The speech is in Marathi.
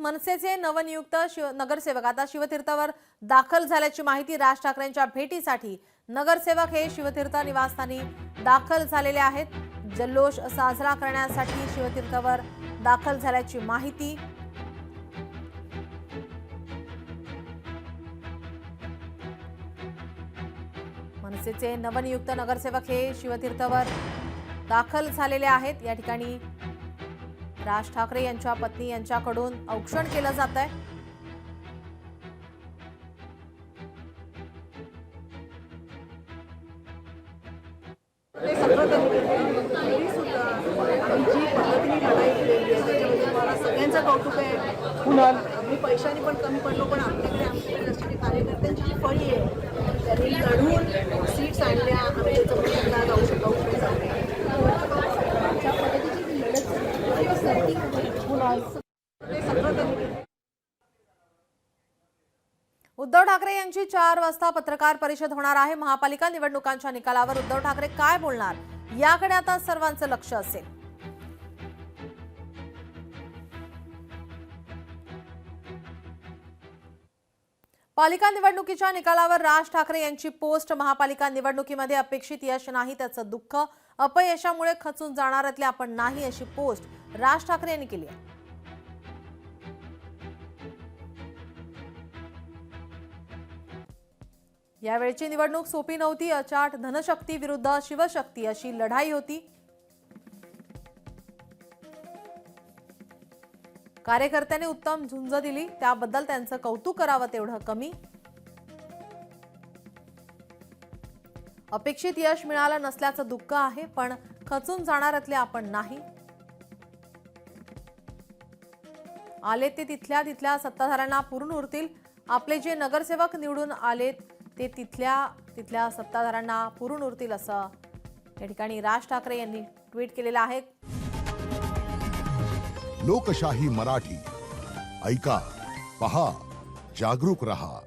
मनसेचे नवनियुक्त नगरसेवक आता शिवतीर्थावर दाखल झाल्याची माहिती। राज ठाकरेंच्या भेटीसाठी नगरसेवक हे शिवतीर्थ निवासस्थानी दाखल झालेले आहेत। जल्लोष साजरा करण्यासाठी शिवतीर्थावर दाखल झाल्याची माहिती। मनसेचे नवनियुक्त नगरसेवक हे शिवतीर्थावर दाखल झालेले आहेत। या ठिकाणी राज ठाकरे यांच्या पत्नी यांच्याकडून औक्षण केलं जात आहे। सगळ्यांचं कौतुक आहे। पुन्हा आम्ही पैशाने पण कमी पडलो, पण आमच्याकडे राष्ट्रीय कार्यकर्त्यांची जी फळी आहे त्यांनी लढून सीट्स आणल्या। आम्ही त्याचा जाऊ शकतो। उद्धव ठाकरे यांची 4 वाजता पत्रकार परिषद होणार आहे। महापालिका निवडणुकांच्या निकालावर उद्धव ठाकरे काय बोलणार याकडे आता सर्वांचं लक्ष असेल। पालिका निवडणुकीच्या निकालावर राज ठाकरे यांची पोस्ट। महापालिका निवडणुकीमध्ये अपेक्षित यश नाही, त्याचं दुःख, अपयशामुळे खचून जाणारातले आपण नाही, अशी पोस्ट राज ठाकरे यांनी केली आहे। यावेळची निवडणूक सोपी नव्हती। अचाट धनशक्ती विरुद्ध शिवशक्ती अशी लढाई होती। कार्यकर्त्यांनी उत्तम झुंज दिली, त्याबद्दल त्यांचं कौतुक करावं तेवढं कमी। अपेक्षित यश मिळालं नसल्याचं दुःख आहे, पण खचून जाणारातले आपण नाही। आले ते तिथल्या सत्ताधाऱ्यांना पुरून उरतील। आपले जे नगरसेवक निवडून आलेत ते तिथल्या सत्ताधाऱ्यांना पुरून उरतील, असं या ठिकाणी राज ठाकरे यांनी ट्विट केलेलं आहे। लोकशाही मराठी ऐका, पहा, जागरूक रहा।